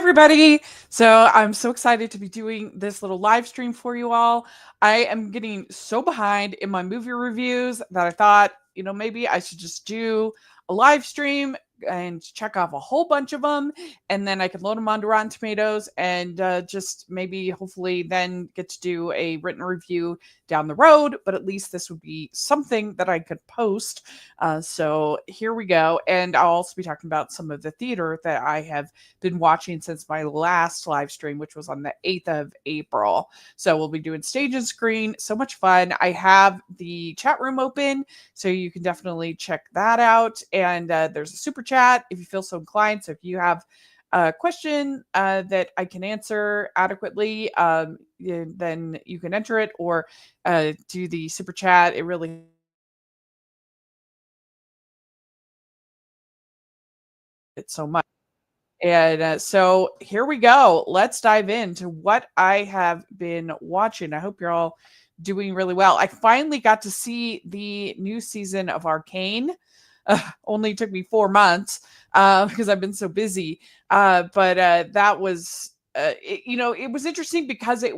everybody. So I'm so excited to be doing this little live stream for you all. I am getting so behind in my movie reviews that I thought, maybe I should just do a live stream and check off a whole bunch of them, and then I could load them onto Rotten Tomatoes and just maybe hopefully then get to do a written review down the road. But at least this would be something that I could post. So here we go. And I'll also be talking about some of the theater that I have been watching since my last live stream, which was on the 8th of April. So we'll be doing stage and screen. So much fun. I have the chat room open, so you can definitely check that out. And there's a super chat if you feel so inclined. So if you have a question that I can answer adequately, then you can enter it or do the super chat. It really it's so much. And so here we go. Let's dive into what I have been watching. I hope you're all doing really well. I finally got to see the new season of Arcane. Only took me 4 months because I've been so busy. But that was, it was interesting because it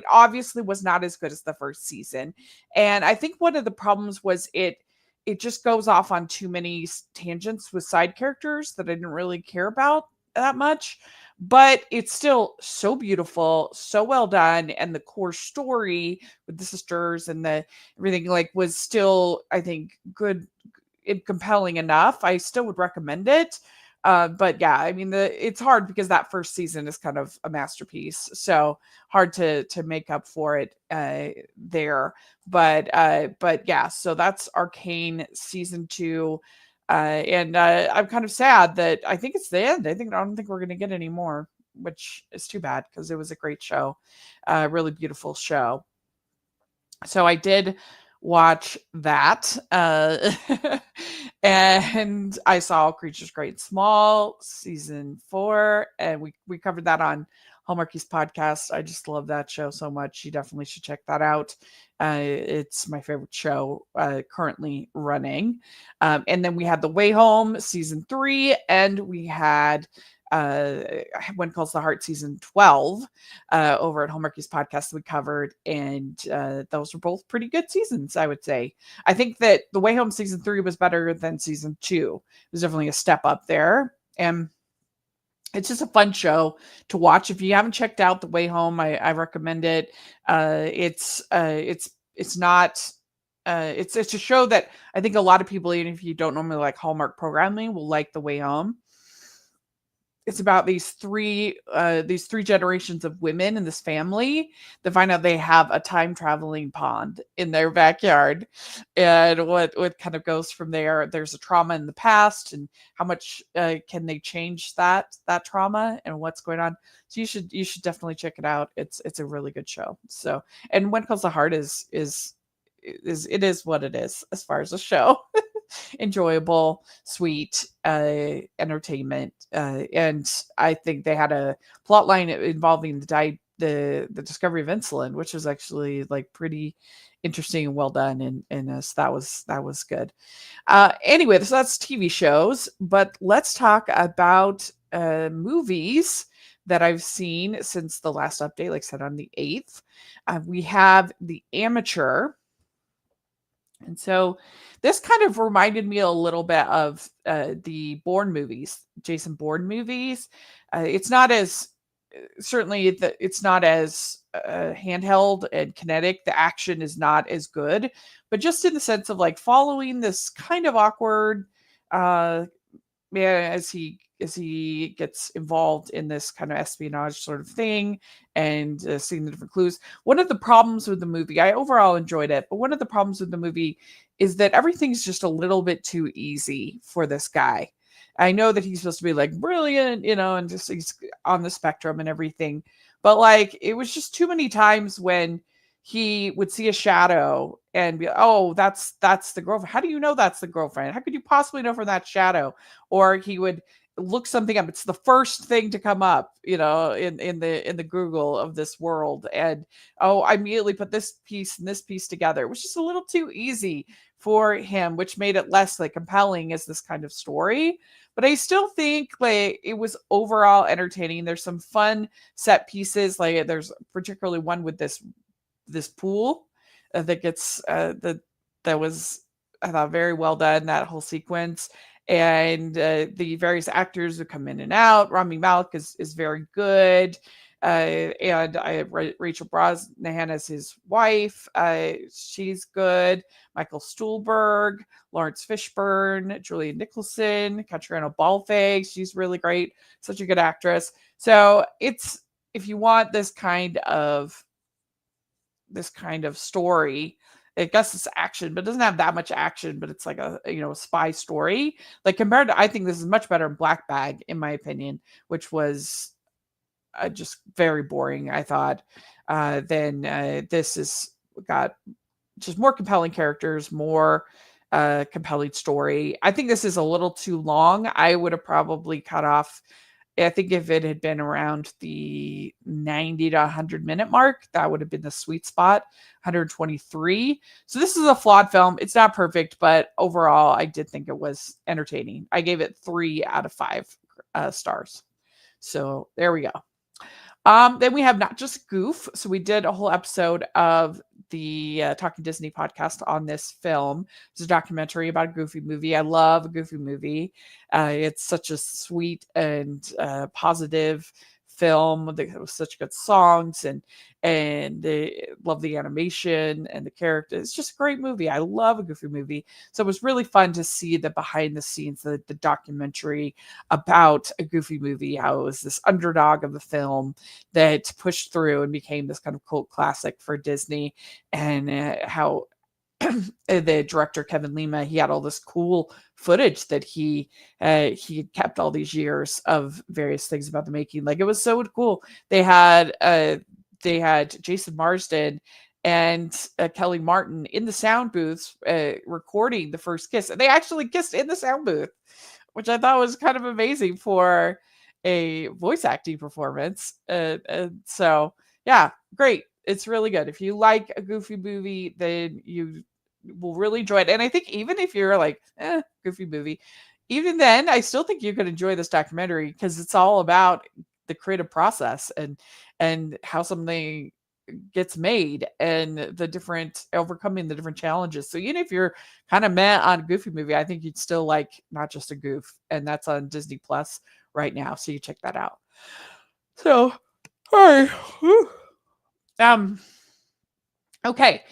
obviously was not as good as the first season. And I think one of the problems was it just goes off on too many tangents with side characters that I didn't really care about that much. But it's still so beautiful, so well done, and the core story with the sisters and the everything was still, I think, good and compelling enough. I still would recommend it. But yeah, I mean, it's hard because that first season is kind of a masterpiece, so hard to make up for it there. But yeah, so that's Arcane season 2. And I'm kind of sad that I think it's the end. I don't think we're going to get any more, which is too bad because it was a great show, really beautiful show. So I did watch that, and I saw Creatures Great and Small season 4, and we covered that on Hallmarky's podcast. I just love that show so much. You definitely should check that out. It's my favorite show currently running. And then we had The Way Home season 3, and we had When Calls the Heart season 12 over at Hallmarky's podcast that we covered, and those were both pretty good seasons, I would say. I think that The Way Home season 3 was better than season 2. It was definitely a step up there, and it's just a fun show to watch. If you haven't checked out The Way Home, I recommend it. It's not. It's a show that I think a lot of people, even if you don't normally like Hallmark programming, will like The Way Home. It's about these three generations of women in this family that find out they have a time traveling pond in their backyard, and what kind of goes from there. There's a trauma in the past, and how much can they change that trauma, and what's going on. So you should definitely check it out. It's a really good show. So, and When Calls the Heart is it is what it is as far as a show. Enjoyable, sweet entertainment, and I think they had a plot line involving the discovery of insulin, which was actually pretty interesting and well done, and so that was good. Anyway, so that's TV shows, but let's talk about movies that I've seen since the last update, like I said, on the 8th. We have The Amateur. And so this kind of reminded me a little bit of the Bourne movies, Jason Bourne movies. It's not as it's not as handheld and kinetic. The action is not as good, but just in the sense of following this kind of awkward man as he gets involved in this kind of espionage sort of thing, and seeing the different clues. One of the problems with the movie, I overall enjoyed it, but one of the problems with the movie is that everything's just a little bit too easy for this guy. I know that he's supposed to be brilliant, and just he's on the spectrum and everything, but it was just too many times when he would see a shadow and be, oh, that's the girlfriend. How do you know that's the girlfriend? How could you possibly know from that shadow? Or he would look something up. It's the first thing to come up, in the Google of this world. And I immediately put this piece and this piece together. It was just a little too easy for him, which made it less compelling as this kind of story. but I still think like it was overall entertaining. There's some fun set pieces, like there's particularly one with this pool that gets that was, I thought, very well done, that whole sequence. And the various actors who come in and out. Rami Malek is very good. And Rachel Brosnahan as his wife. She's good. Michael Stuhlberg, Lawrence Fishburne, Julia Nicholson, Catriona Balfe. She's really great. Such a good actress. So it's, if you want this kind of story, I guess it's action, but it doesn't have that much action, but it's like a spy story. Like compared to, I think this is much better in Black Bag, in my opinion, which was just very boring, I thought. Then this is got just more compelling characters, more compelling story. I think this is a little too long. I would have probably cut off, I think if it had been around the 90 to 100-minute mark, that would have been the sweet spot. 123. So this is a flawed film. It's not perfect, but overall, I did think it was entertaining. I gave it 3 out of 5 stars. So there we go. Then we have Not Just Goof. So we did a whole episode of the Talking Disney podcast on this film. It's a documentary about a Goofy movie. I love a Goofy movie. It's such a sweet and positive film. There was such good songs, and they love the animation and the characters. It's just a great movie. I love a Goofy movie. So it was really fun to see the behind the scenes, the documentary about a Goofy movie, how it was this underdog of the film that pushed through and became this kind of cult classic for Disney, and how the director Kevin Lima, he had all this cool footage that he kept all these years of various things about the making. Like, it was so cool. They had Jason Marsden and Kelly Martin in the sound booths recording the first kiss, and they actually kissed in the sound booth, which I thought was kind of amazing for a voice acting performance. And so, yeah, great. It's really good. If you like a Goofy movie, then you will really enjoy it. And I think even if you're like, Goofy movie, even then, I still think you could enjoy this documentary, because it's all about the creative process and how something gets made and the different overcoming the different challenges. So even if you're kind of meh on a Goofy movie, I think you'd still like Not Just a Goof, and that's on Disney Plus right now. So you check that out. So, all right. Okay.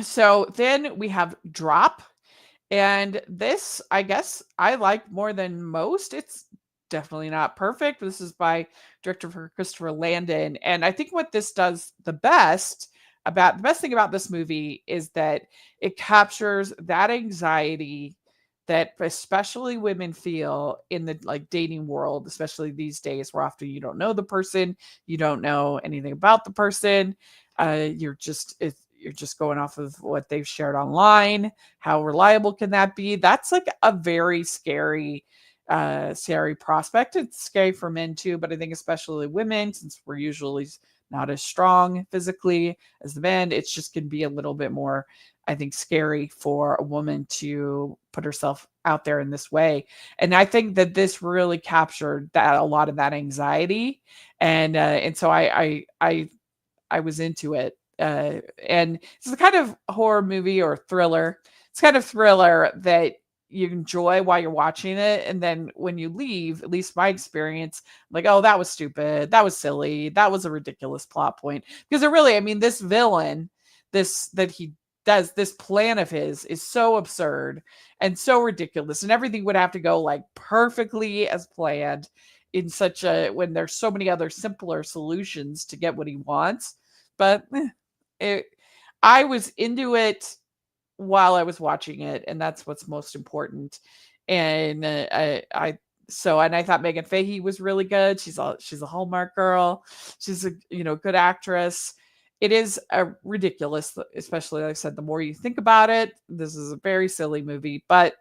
So then we have Drop. And this, I guess, I like more than most. It's definitely not perfect. This is by director Christopher Landon. And I think what this does the best thing about this movie is that it captures that anxiety that especially women feel in the like dating world, especially these days, where often you don't know the person, you don't know anything about the person. You're just going off of what they've shared online. How reliable can that be? That's like a very scary prospect. It's scary for men too, but I think especially women, since we're usually not as strong physically as the men, it's just can be a little bit more, I think, scary for a woman to put herself out there in this way. And I think that this really captured that, a lot of that anxiety. And so I was into it. And it's the kind of horror movie or thriller. It's kind of thriller that you enjoy while you're watching it, and then when you leave, at least my experience, like, oh, that was stupid, that was silly, that was a ridiculous plot point. Because it really, I mean, this villain, this that he does, this plan of his is so absurd and so ridiculous, and everything would have to go like perfectly as planned in such a, when there's so many other simpler solutions to get what he wants. But I was into it while I was watching it, and that's what's most important. And and I thought Megan Fahey was really good. She's a Hallmark girl. She's a good actress. It is a ridiculous, especially like I said, the more you think about it, this is a very silly movie. But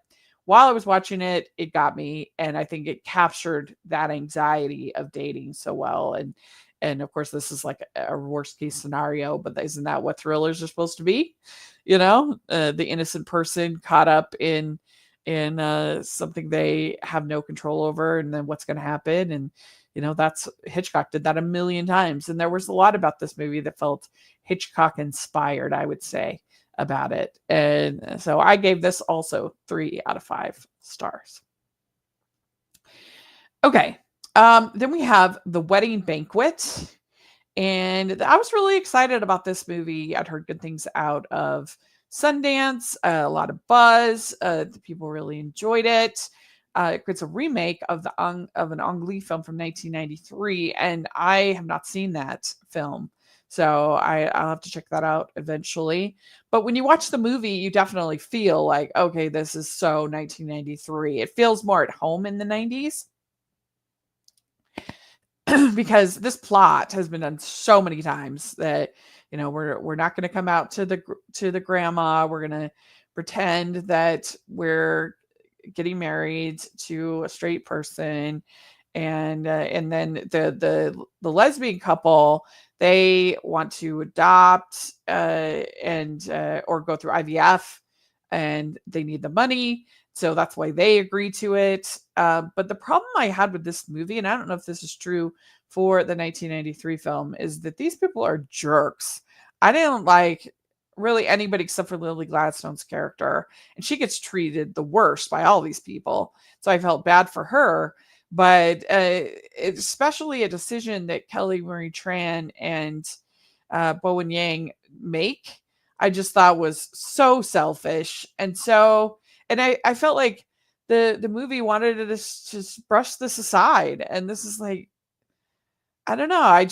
while I was watching it, it got me, and I think it captured that anxiety of dating so well. And of course, this is like a worst case scenario, but isn't that what thrillers are supposed to be? The innocent person caught up in in something they have no control over, and then what's going to happen. And that's Hitchcock did that a million times, and there was a lot about this movie that felt Hitchcock inspired, I would say, about it. And so I gave this also 3 out of 5 stars. Okay. Then we have The Wedding Banquet. And I was really excited about this movie. I'd heard good things out of Sundance, a lot of buzz. The people really enjoyed it. It's a remake of of an Ang Lee film from 1993, and I have not seen that film, so I'll have to check that out eventually. But when you watch the movie, you definitely feel like, okay, this is so 1993. It feels more at home in the 90s. Because this plot has been done so many times that we're not going to come out to the grandma. We're going to pretend that we're getting married to a straight person, and then the lesbian couple, they want to adopt and or go through IVF, and they need the money. So that's why they agree to it. But the problem I had with this movie, and I don't know if this is true for the 1993 film, is that these people are jerks. I didn't like really anybody except for Lily Gladstone's character, and she gets treated the worst by all these people. So I felt bad for her. But especially a decision that Kelly Marie Tran and Bowen Yang make, I just thought was so selfish. And I felt like the movie wanted to just brush this aside. And this is like, I don't know.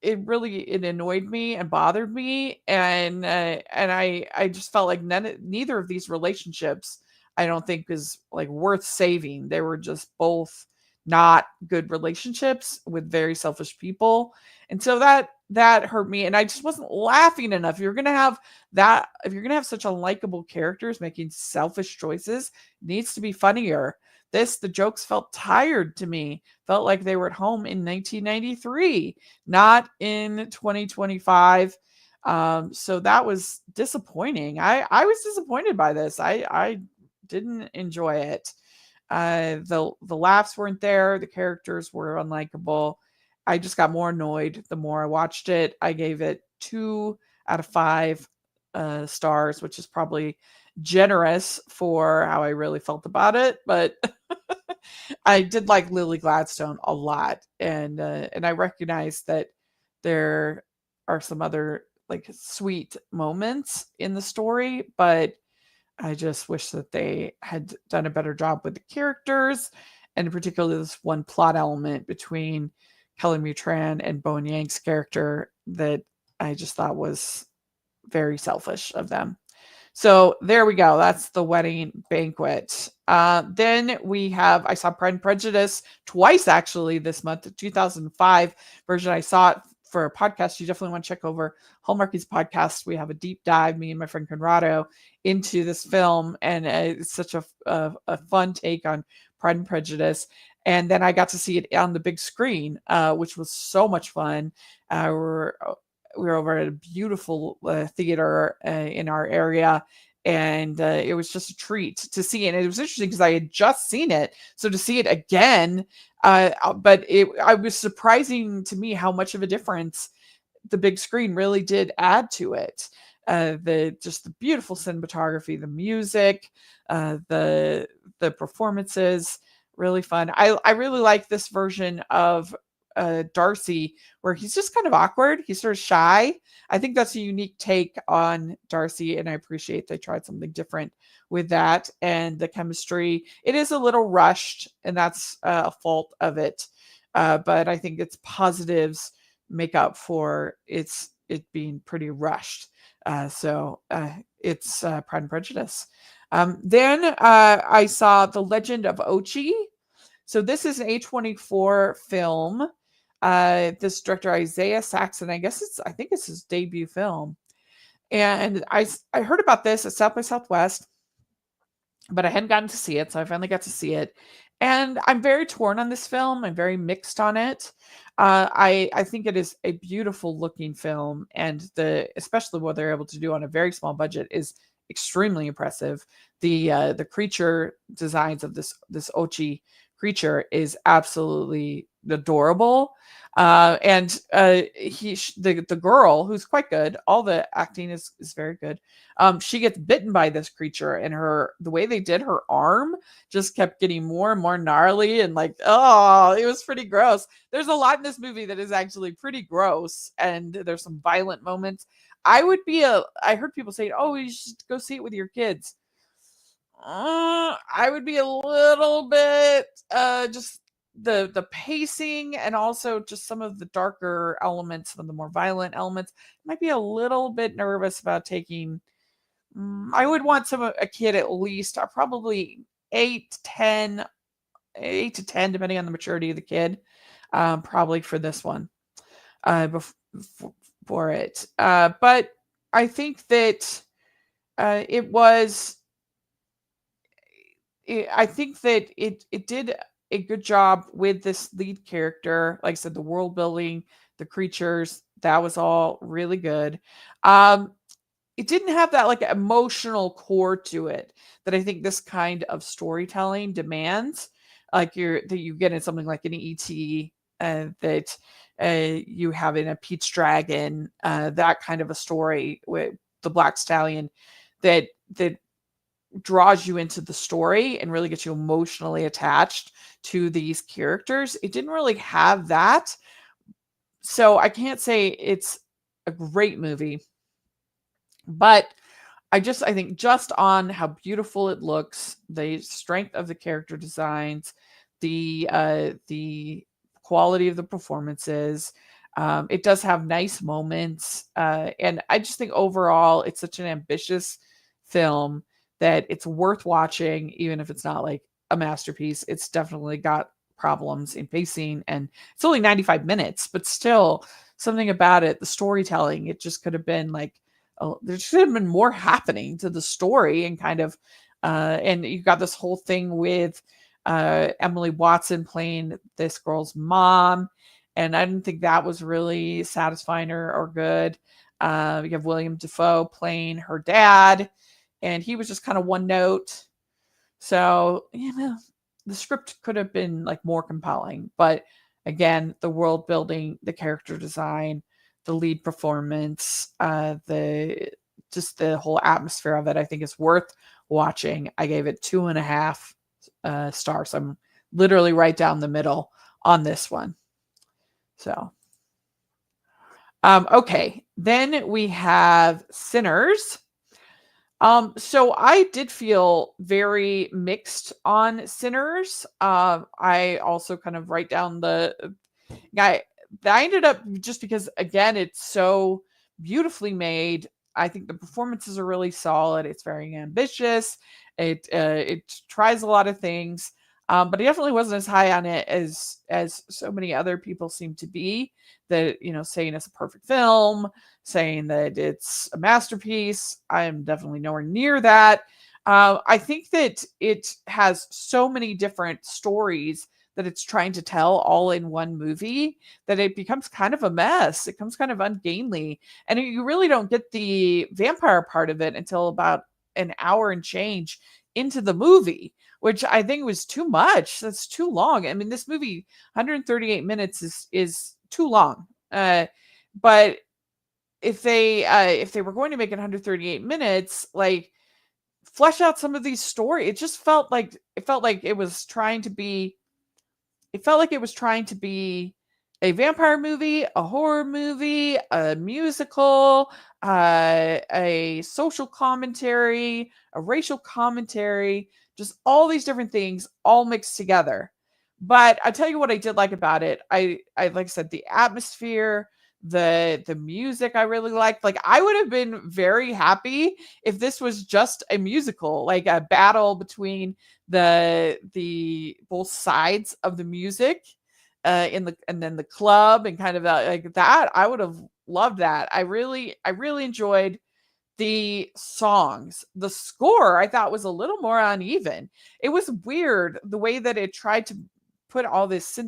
It annoyed me and bothered me, and I just felt like neither of these relationships, I don't think, is like worth saving. They were just both not good relationships with very selfish people, and so that hurt me. And I just wasn't laughing enough. If you're gonna have such unlikable characters making selfish choices, it needs to be funnier. The jokes felt tired to me, felt like they were at home in 1993, not in 2025. So that was disappointing. I was disappointed by this. I didn't enjoy it. The laughs weren't there. The characters were unlikable. I just got more annoyed the more I watched it. I gave it 2 out of 5 stars, which is probably generous for how I really felt about it, but I did like Lily Gladstone a lot, and I recognize that there are some other like sweet moments in the story, but I just wish that they had done a better job with the characters, and particularly this one plot element between Kelly Marie Tran and Bowen Yang's character that I just thought was very selfish of them. So there we go. That's The Wedding Banquet. Then I saw Pride and Prejudice twice actually this month, the 2005 version. I saw it for a podcast. You definitely want to check over Hallmarky's podcast. We have a deep dive, me and my friend Conrado, into this film. And it's such a fun take on Pride and Prejudice. And then I got to see it on the big screen, which was so much fun. We were over at a beautiful theater in our area, and it was just a treat to see it. And it was interesting because I had just seen it, so to see it again, but it was surprising to me how much of a difference the big screen really did add to it. The beautiful cinematography, the music, the performances, really fun. I really like this version of Darcy, where he's just kind of awkward. He's sort of shy. I think that's a unique take on Darcy, and I appreciate they tried something different with that. And the chemistry, it is a little rushed, and that's a fault of it. But I think its positives make up for it being pretty rushed. So it's Pride and Prejudice. Then I saw The Legend of Ochi. So this is an A24 film. This director, Isaiah Saxon, I think it's his debut film. And I heard about this at South by Southwest, but I hadn't gotten to see it. So I finally got to see it. And I'm very torn on this film. I'm very mixed on it. I think it is a beautiful looking film. And especially what they're able to do on a very small budget is extremely impressive. The creature designs of this Ochi creature is absolutely adorable. And the girl, who's quite good, all the acting is very good. She gets bitten by this creature, and the way they did her arm just kept getting more and more gnarly, and like, oh, it was pretty gross. There's a lot in this movie that is actually pretty gross, and there's some violent moments. I heard people say, oh, you should go see it with your kids. I would be a little bit just the pacing, and also just some of the darker elements, some of the more violent elements. Might be a little bit nervous about taking. I would want a kid at least, probably 8 to 10, 8 to 10, depending on the maturity of the kid, probably for this one, for it. But I think that it was. I think that it did a good job with this lead character. Like I said, the world building, the creatures, that was all really good. Um, it didn't have that like emotional core to it that I think this kind of storytelling demands. Like that you get in something like an ET, that you have in a Pete's Dragon, that kind of a story with the Black Stallion, that draws you into the story and really gets you emotionally attached to these characters. It didn't really have that. So I can't say it's a great movie, but I think just on how beautiful it looks, the strength of the character designs, the quality of the performances, it does have nice moments, and I just think overall it's such an ambitious film that it's worth watching, even if it's not like a masterpiece. It's definitely got problems in pacing, and it's only 95 minutes, but still something about it, the storytelling, it just could have been like, oh, there should have been more happening to the story, and kind of, and you got this whole thing with Emily Watson playing this girl's mom, and I didn't think that was really satisfying or good. You have William Dafoe playing her dad, and he was just kind of one note. So, the script could have been like more compelling, but again, the world building, the character design, the lead performance, the whole atmosphere of it, I think is worth watching. I gave it 2.5 stars. I'm literally right down the middle on this one. So, okay, then we have Sinners. So I did feel very mixed on Sinners. I also kind of write down the guy. I ended up, just because again it's so beautifully made. I think the performances are really solid. It's very ambitious. It tries a lot of things, but I definitely wasn't as high on it as so many other people seem to be. That, saying it's a perfect film, saying that it's a masterpiece. I am definitely nowhere near that. I think that it has so many different stories that it's trying to tell all in one movie that it becomes kind of a mess. It becomes kind of ungainly. And you really don't get the vampire part of it until about an hour and change into the movie, which I think was too much. That's too long. I mean, this movie, 138 minutes is too long. But if they were going to make it 138 minutes, like, flesh out some of these stories. It felt like it was trying to be a vampire movie, a horror movie, a musical, a social commentary, a racial commentary, just all these different things all mixed together. But I tell you what I did like about it. I like I said, the atmosphere, the music I really liked. Like, I would have been very happy if this was just a musical, like a battle between the both sides of the music, and then the club, and kind of like that. I would have loved that. I really enjoyed the songs. The score I thought was a little more uneven. It was weird the way that it tried to put all this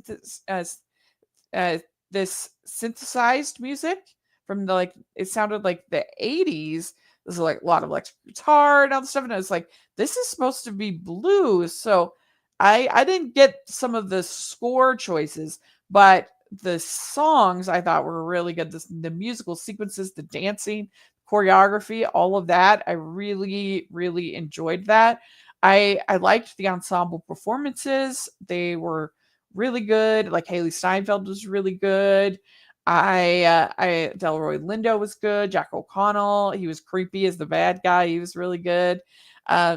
uh, this synthesized music from it sounded like the 80s, There's like a lot of electric guitar and all the stuff, and I was like, this is supposed to be blues. So I didn't get some of the score choices, but the songs I thought were really good. The musical sequences, the dancing, choreography, all of that. I really, really enjoyed that. I liked the ensemble performances. They were really good. Like Haley Steinfeld was really good. I Delroy Lindo was good. Jack O'Connell, he was creepy as the bad guy. He was really good.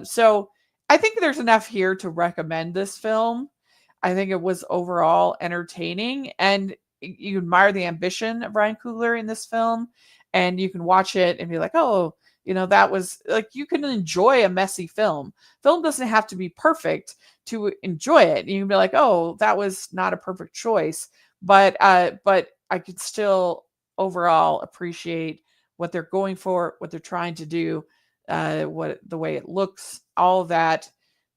So I think there's enough here to recommend this film. I think it was overall entertaining, and you admire the ambition of Ryan Coogler in this film, and you can watch it and be like, oh, that was like, you can enjoy a messy film. Film doesn't have to be perfect to enjoy it. You can be like, oh, that was not a perfect choice, but I could still overall appreciate what they're going for, what they're trying to do, what the way it looks, all of that.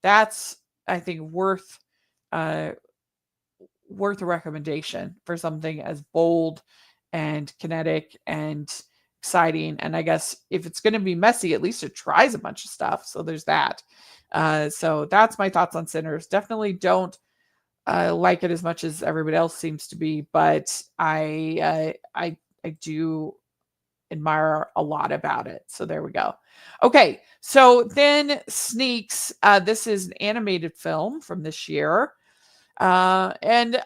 That's, I think, worth a recommendation for something as bold and kinetic and exciting. And I guess if it's going to be messy, at least it tries a bunch of stuff. So there's that. So that's my thoughts on Sinners. Definitely don't like it as much as everybody else seems to be, but I do admire a lot about it. So there we go. Okay, so then Sneaks. This is an animated film from this year, and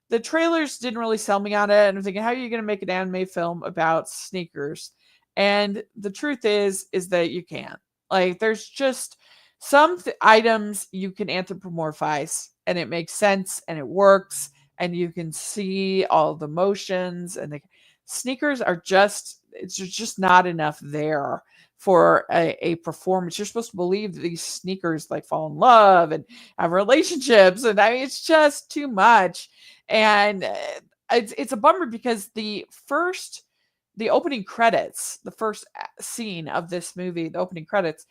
the trailers didn't really sell me on it. And I'm thinking, how are you going to make an anime film about sneakers? And the truth is that you can't. Like, there's just some items you can anthropomorphize, and it makes sense, and it works, and you can see all the motions, and the sneakers are just, it's just not enough there for a performance. You're supposed to believe that these sneakers like fall in love and have relationships, and I mean, it's just too much. And it's a bummer because the opening credits, the first scene of this movie, the opening credits,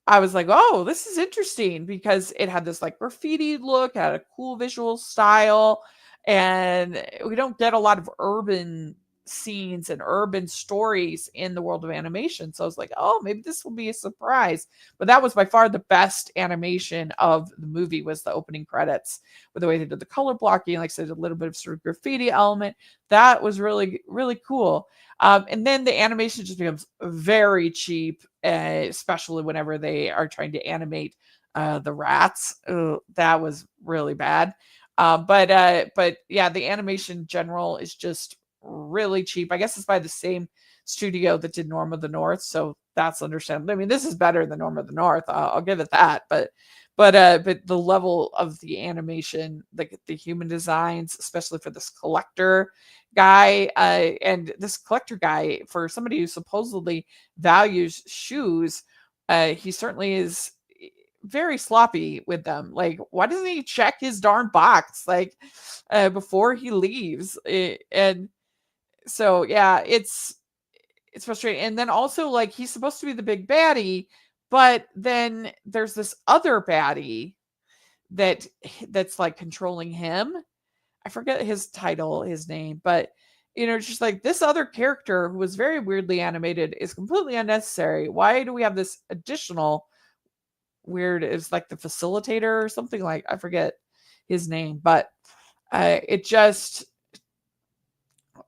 I was like, oh, this is interesting because it had this like graffiti look, had a cool visual style, and we don't get a lot of urban scenes and urban stories in the world of animation. So I was like, oh, maybe this will be a surprise. But that was by far the best animation of the movie, was the opening credits, with the way they did the color blocking, like I said, a little bit of sort of graffiti element. That was really, really cool. And then the animation just becomes very cheap, especially whenever they are trying to animate the rats. That was really bad. But yeah, the animation in general is just really cheap. I guess it's by the same studio that did Norm of the North, so that's understandable. I mean, this is better than Norm of the North. I'll give it that. But the level of the animation, the human designs, especially for this collector guy, and this collector guy, for somebody who supposedly values shoes, he certainly is very sloppy with them. Like, why doesn't he check his darn box like before he leaves? And so yeah, it's frustrating. And then also, like, he's supposed to be the big baddie, but then there's this other baddie that's like controlling him. I forget his title, his name, but it's just like, this other character who was very weirdly animated is completely unnecessary. Why do we have this additional weird, is like the facilitator or something, like, I forget his name, but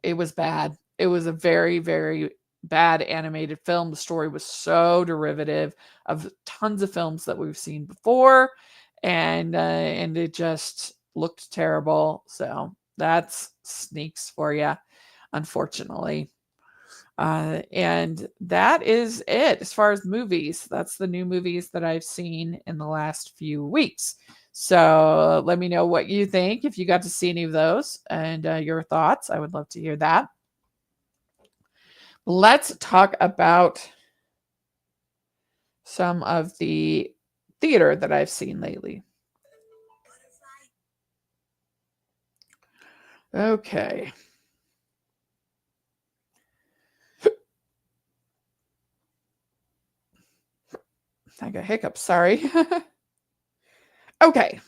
it was bad. It was a very, very bad animated film. The story was so derivative of tons of films that we've seen before, and it just looked terrible. So that's Sneaks for you, unfortunately. And that is it as far as movies. That's the new movies that I've seen in the last few weeks. So let me know what you think, if you got to see any of those, and your thoughts. I would love to hear that. Let's talk about some of the theater that I've seen lately. Okay. I got hiccups, sorry. Okay.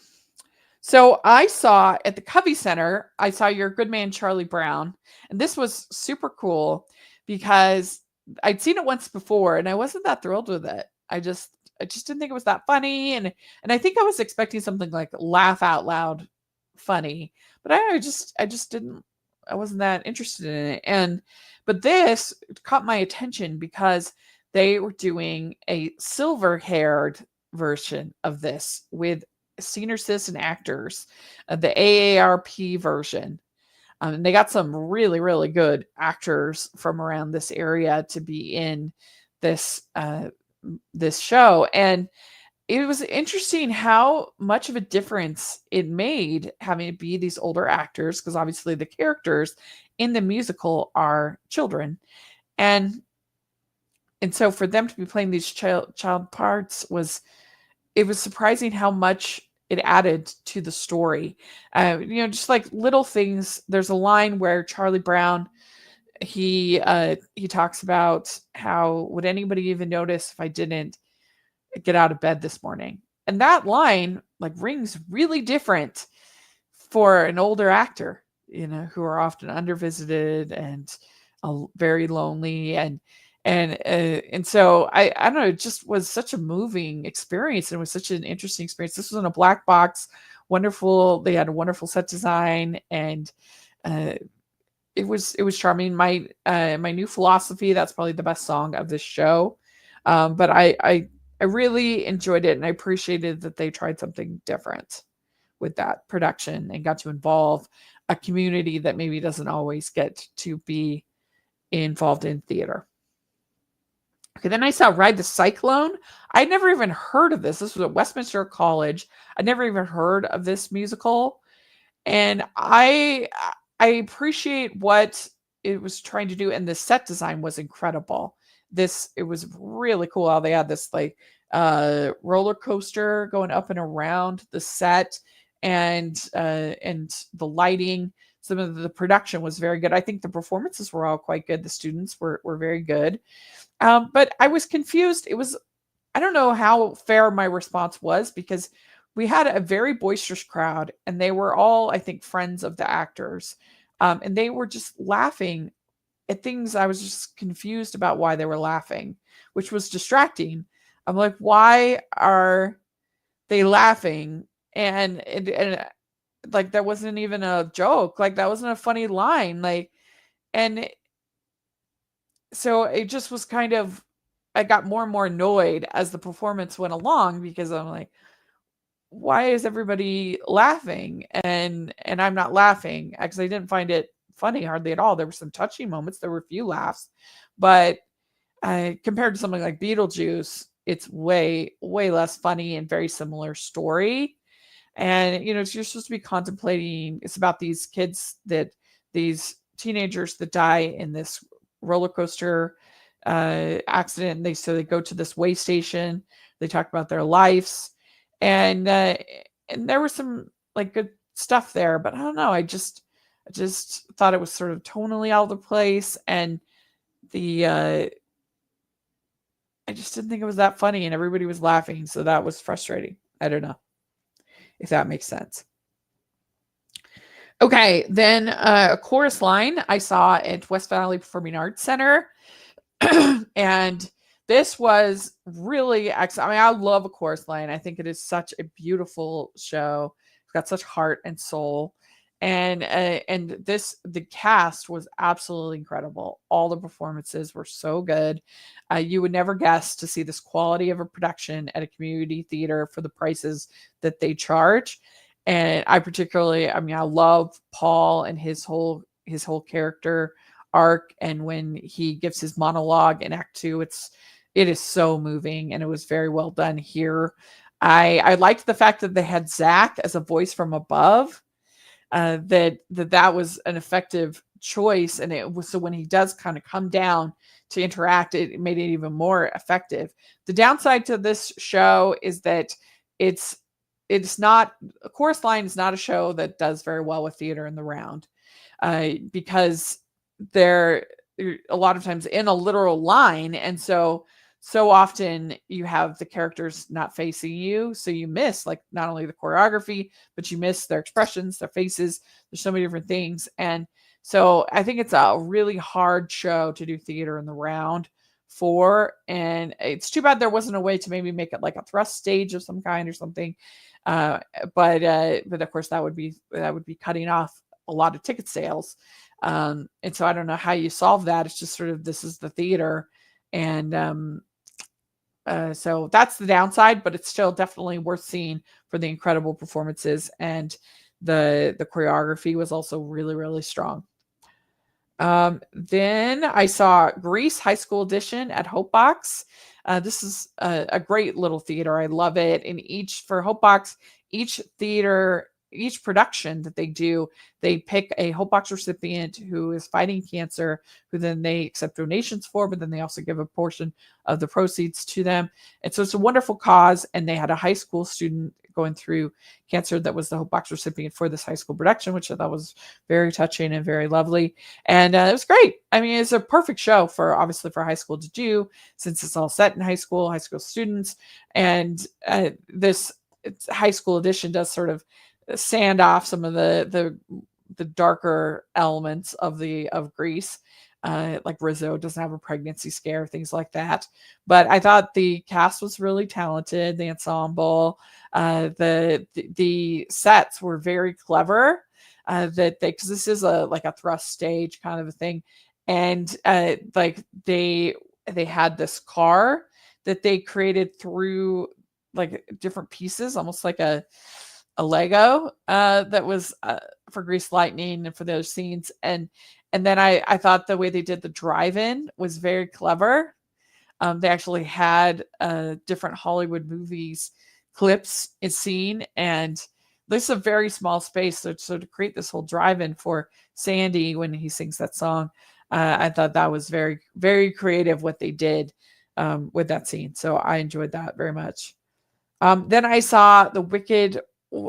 So I saw at the Covey Center, I saw Your Good Man, Charlie Brown. And this was super cool because I'd seen it once before and I wasn't that thrilled with it. I just didn't think it was that funny, and I think I was expecting something like laugh out loud funny, but I just didn't I wasn't that interested in it. And but this caught my attention because they were doing a silver-haired version of this with senior citizen actors, the AARP version. And they got some really, really good actors from around this area to be in this this show. And it was interesting how much of a difference it made having it be these older actors, because obviously the characters in the musical are children. And so for them to be playing these child parts was surprising how much it added to the story. Just like little things. There's a line where Charlie Brown, he talks about how would anybody even notice if I didn't get out of bed this morning? And that line like rings really different for an older actor, who are often undervisited and very lonely. And so I don't know, it just was such a moving experience, and it was such an interesting experience. This was in a black box, wonderful. They had a wonderful set design, and it was charming. My new philosophy, that's probably the best song of this show. But I really enjoyed it, and I appreciated that they tried something different with that production and got to involve a community that maybe doesn't always get to be involved in theater. Okay, then I saw Ride the Cyclone. I'd never even heard of this. This was at Westminster College. I'd never even heard of this musical. And I appreciate what it was trying to do, and the set design was incredible. It was really cool how they had this like roller coaster going up and around the set, and the lighting. Some of the production was very good. I think the performances were all quite good. The students were very good. But I was confused. I don't know how fair my response was, because we had a very boisterous crowd, and they were all, I think, friends of the actors. And they were just laughing at things. I was just confused about why they were laughing, which was distracting. I'm like, why are they laughing? And like, that wasn't even a joke. Like, that wasn't a funny line. Like, and so it just was kind of, I got more and more annoyed as the performance went along, because I'm like, why is everybody laughing? And I'm not laughing, because I didn't find it funny hardly at all. There were some touching moments. There were a few laughs, but compared to something like Beetlejuice, it's way, way less funny and very similar story. And, you're supposed to be contemplating, it's about these these teenagers that die in this roller coaster accident. So they go to this way station. They talk about their lives, and there was some like good stuff there, but I don't know. I just thought it was sort of tonally out of the place, and I just didn't think it was that funny, and everybody was laughing, so that was frustrating. I don't know if that makes sense. Okay, then a chorus line I saw at West Valley Performing Arts Center. And this was really excellent. I mean, I love A Chorus Line. I think it is such a beautiful show. It's got such heart and soul. And the cast was absolutely incredible. All the performances were so good. You would never guess to see this quality of a production at a community theater for the prices that they charge. And I love Paul and his whole character arc, and when he gives his monologue in Act 2, it is so moving, and it was very well done here. I liked the fact that they had Zach as a voice from above, that was an effective choice, and it was, so when he does kind of come down to interact, it made it even more effective. The downside to this show is that it's not, A Chorus Line is not a show that does very well with theater in the round, because they're a lot of times in a literal line, and so often you have the characters not facing you, so you miss like not only the choreography, but you miss their expressions, their faces. There's so many different things, and so I think it's a really hard show to do theater in the round. 4, and it's too bad there wasn't a way to maybe make it like a thrust stage of some kind or something. Uh, but of course that would be cutting off a lot of ticket sales. And so I don't know how you solve that. It's just sort of, this is the theater, and so that's the downside, but it's still definitely worth seeing for the incredible performances, and the choreography was also really, really strong. Then I saw Grease High School Edition at Hope Box. This is a great little theater. I love it. And for Hope Box, each theater, each production that they do, they pick a Hope Box recipient who is fighting cancer, who then they accept donations for, but then they also give a portion of the proceeds to them. And so it's a wonderful cause. And they had a high school student going through cancer that was the Hope Box recipient for this high school production, which I thought was very touching and very lovely. And it was great. I mean, it's a perfect show obviously for high school to do, since it's all set in high school students. And this high school edition does sort of sand off some of the darker elements of Grease. Like Rizzo doesn't have a pregnancy scare, things like that. But I thought the cast was really talented, the ensemble, the sets were very clever. Because this is like a thrust stage kind of a thing, and like they had this car that they created through like different pieces, almost like a Lego, that was for Grease Lightning and for those scenes. And then I thought the way they did the drive-in was very clever. They actually had different Hollywood movies clips in scene, and this is a very small space. So to create this whole drive-in for Sandy when he sings that song, I thought that was very, very creative what they did with that scene. So I enjoyed that very much. Then I saw the Wicked.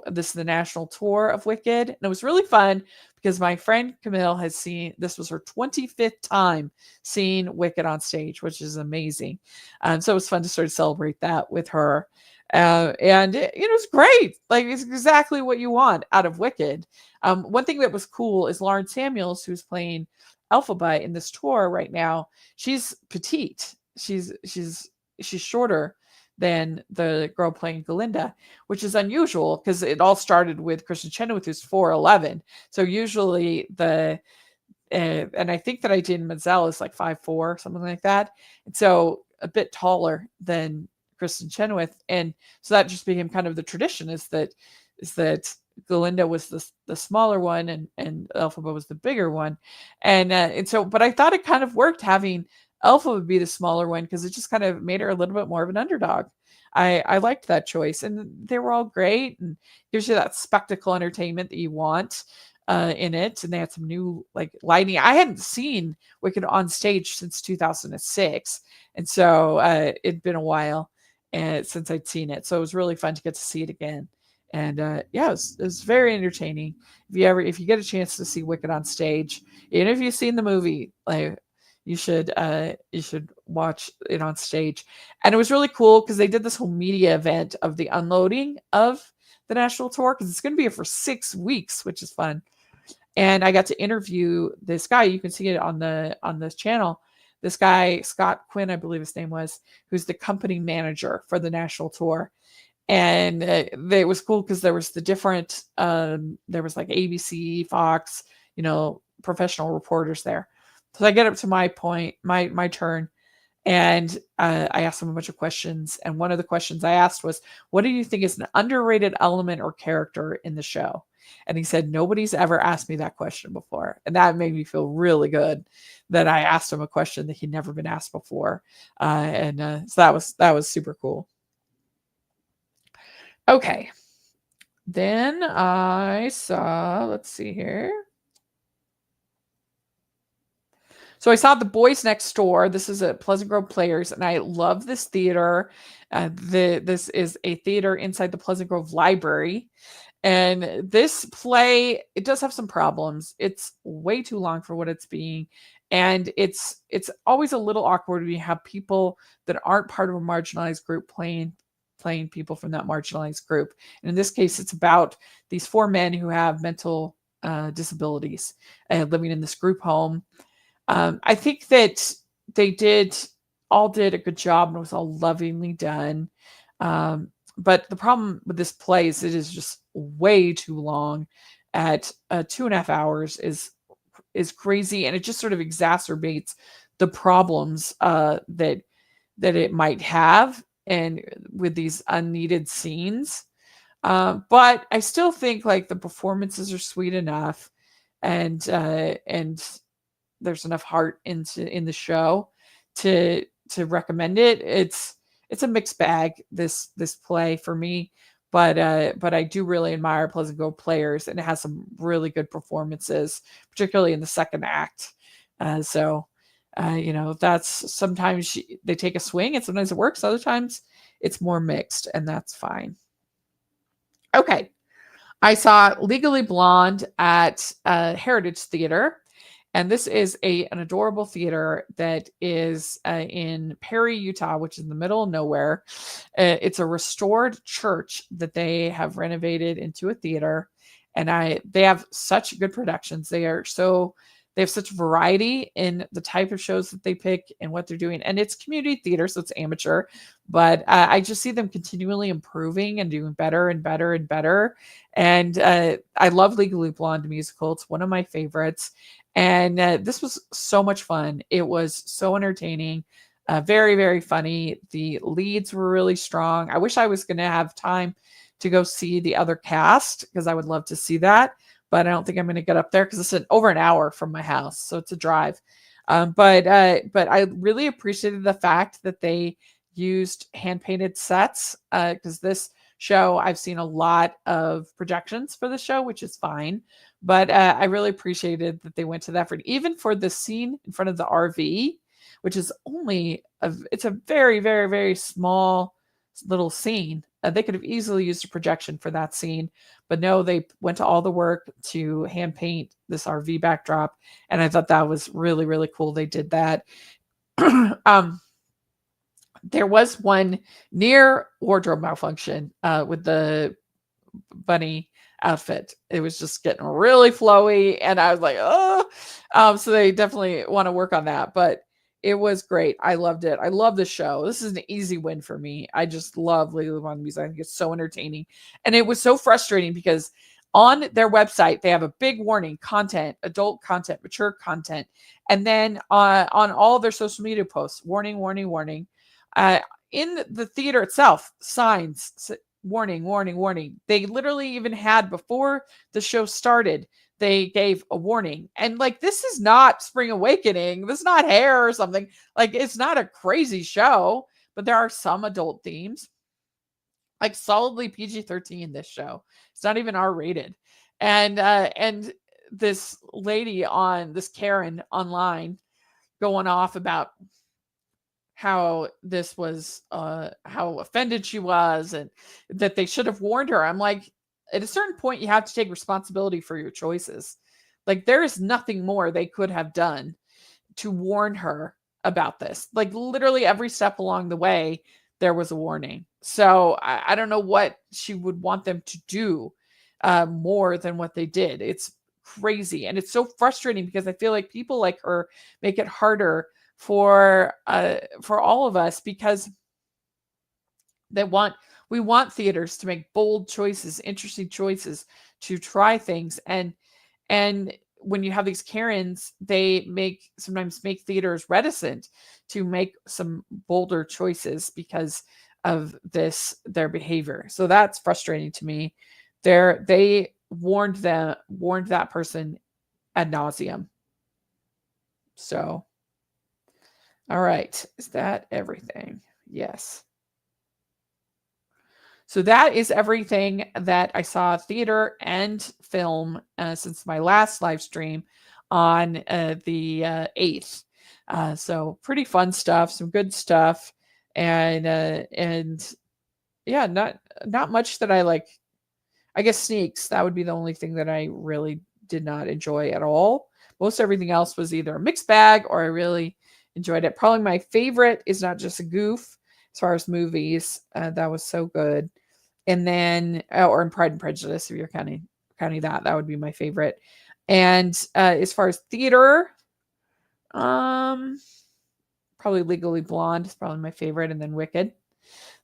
This is the national tour of Wicked, and it was really fun because my friend Camille has seen, this was her 25th time seeing Wicked on stage, which is amazing. So it was fun to sort of celebrate that with her. And it was great. Like, it's exactly what you want out of Wicked. One thing that was cool is Lauren Samuels, who's playing Elphaba in this tour right now. She's petite. She's shorter than the girl playing Galinda, which is unusual because it all started with Kristen Chenoweth, who's 4'11". So usually and I think that Idina Menzel is like 5'4", something like that. And so a bit taller than Kristen Chenoweth. And so that just became kind of the tradition, is that Galinda was the smaller one and Elphaba was the bigger one. And so, but I thought it kind of worked having Elphaba be the smaller one, because it just kind of made her a little bit more of an underdog. I liked that choice, and they were all great, and gives you that spectacle entertainment that you want in it. And they had some new like lighting. I hadn't seen Wicked on stage since 2006, and so it'd been a while since I'd seen it. So it was really fun to get to see it again. And yeah, it was very entertaining. If you get a chance to see Wicked on stage, even if you've seen the movie, like, you should watch it on stage. And it was really cool because they did this whole media event of the unloading of the national tour, because it's going to be here for 6 weeks, which is fun. And I got to interview this guy. You can see it on this channel. This guy, Scott Quinn, I believe his name was, who's the company manager for the national tour. And it was cool because there was the different, there was like ABC, Fox, professional reporters there. So I get up to my turn, and I asked him a bunch of questions. And one of the questions I asked was, what do you think is an underrated element or character in the show? And he said, nobody's ever asked me that question before. And that made me feel really good that I asked him a question that he'd never been asked before. So that was super cool. Okay. Then I saw, let's see here. So I saw The Boys Next Door. This is at Pleasant Grove Players, and I love this theater. This is a theater inside the Pleasant Grove Library. And this play, it does have some problems. It's way too long for what it's being. And it's always a little awkward when you have people that aren't part of a marginalized group playing people from that marginalized group. And in this case, it's about these 4 men who have mental disabilities living in this group home. I think that they did all did a good job and it was all lovingly done. But the problem with this play is it is just way too long. At 2.5 hours is crazy, and it just sort of exacerbates the problems that it might have, and with these unneeded scenes. But I still think like the performances are sweet enough, and there's enough heart in the show to recommend it. It's a mixed bag, this play for me, but I do really admire Pleasant Grove Players, and it has some really good performances, particularly in the second act. So that's sometimes they take a swing, and sometimes it works. Other times it's more mixed, and that's fine. Okay, I saw Legally Blonde at Heritage Theater. And this is an adorable theater that is in Perry, Utah, which is in the middle of nowhere. It's a restored church that they have renovated into a theater, and they have such good productions. They have such variety in the type of shows that they pick and what they're doing. And it's community theater, so it's amateur, but I just see them continually improving and doing better and better and better. And I love Legally Blonde musical. It's one of my favorites. And this was so much fun. It was so entertaining, very, very funny. The leads were really strong. I wish I was going to have time to go see the other cast, because I would love to see that. But I don't think I'm going to get up there because it's over an hour from my house. So it's a drive. But I really appreciated the fact that they used hand-painted sets, because this show, I've seen a lot of projections for the show, which is fine. But I really appreciated that they went to that effort, even for the scene in front of the RV, which is it's a very, very, very small little scene. They could have easily used a projection for that scene, but no, they went to all the work to hand paint this RV backdrop. And I thought that was really, really cool. They did that. There was one near wardrobe malfunction with the bunny outfit. It was just getting really flowy, and I was like, oh. So they definitely want to work on that, but it was great. I loved it. I love the show. This is an easy win for me. I just love Legally Blonde music. I think it's so entertaining, and it was so frustrating because on their website they have a big warning: content, adult content, mature content, and then on all of their social media posts, warning, warning, warning. In the theater itself, signs, warning, warning, warning. They literally even had, before the show started, they gave a warning. And like, this is not Spring Awakening. This is not Hair or something. Like, it's not a crazy show, but there are some adult themes. Like, solidly PG-13, this show. It's not even R-rated. And this lady this Karen online going off about how this was how offended she was, and that they should have warned her. I'm like, at a certain point you have to take responsibility for your choices. Like, there is nothing more they could have done to warn her about this. Like, literally every step along the way there was a warning. So I don't know what she would want them to do more than what they did. It's crazy, and it's so frustrating because I feel like people like her make it harder for all of us, because we want theaters to make bold choices, interesting choices, to try things. And when you have these Karens, they sometimes make theaters reticent to make some bolder choices because of their behavior. So that's frustrating to me. They warned that person ad nauseum. So, all right. Is that everything? Yes. So that is everything that I saw theater and film since my last live stream on the 8th. So pretty fun stuff, some good stuff. And yeah, not much that I like. I guess Sneaks, that would be the only thing that I really did not enjoy at all. Most everything else was either a mixed bag or I really enjoyed it. Probably my favorite is Not Just a Goof as far as movies. That was so good. And then, or in Pride and Prejudice, if you're counting that would be my favorite. And as far as theater, probably Legally Blonde is probably my favorite, and then Wicked.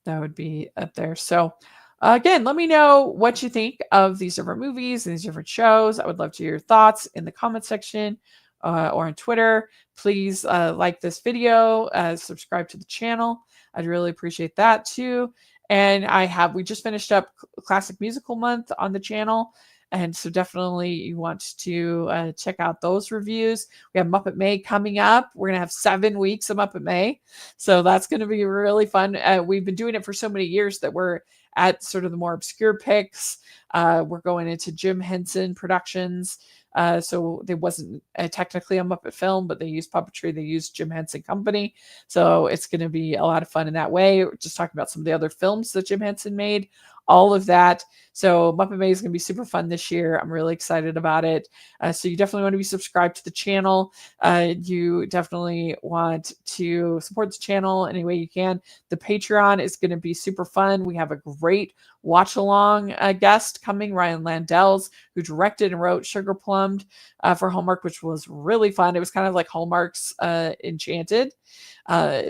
That would be up there. So again, let me know what you think of these different movies and these different shows. I would love to hear your thoughts in the comment section or on Twitter. Please like this video, subscribe to the channel. I'd really appreciate that too. And we just finished up Classic Musical Month on the channel. And so definitely you want to check out those reviews. We have Muppet May coming up. We're going to have 7 weeks of Muppet May. So that's going to be really fun. We've been doing it for so many years that we're at sort of the more obscure picks. We're going into Jim Henson Productions. So there wasn't technically a Muppet film, but they used puppetry. They used Jim Henson Company. So it's going to be a lot of fun in that way. We're just talking about some of the other films that Jim Henson made, all of that. So Muppet May is going to be super fun this year. I'm really excited about it. So you definitely want to be subscribed to the channel. You definitely want to support the channel any way you can. The Patreon is going to be super fun. We have a great watch along guest coming, Ryan Landells, who directed and wrote Sugar Plumbed for Hallmark, which was really fun. It was kind of like Hallmark's Enchanted.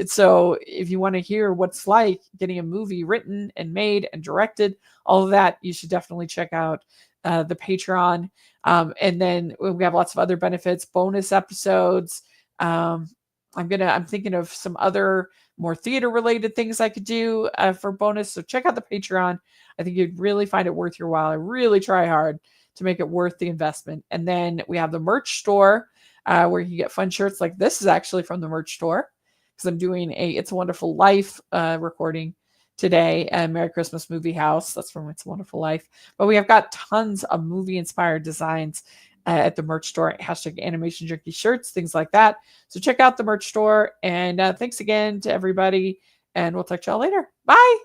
So if you want to hear what it's like getting a movie written and made and directed, all of that, you should definitely check out the Patreon. And then we have lots of other benefits, bonus episodes. I'm thinking of some other more theater related things I could do for bonus. So check out the Patreon. I think you'd really find it worth your while. I really try hard to make it worth the investment. And then we have the merch store where you get fun shirts like this is actually from the merch store because I'm doing a It's a Wonderful Life recording today and Merry Christmas Movie House. That's from It's a Wonderful Life. But we have got tons of movie inspired designs at the merch store, #Animation Junkie shirts, things like that. So check out the merch store. And thanks again to everybody. And we'll talk to y'all later. Bye.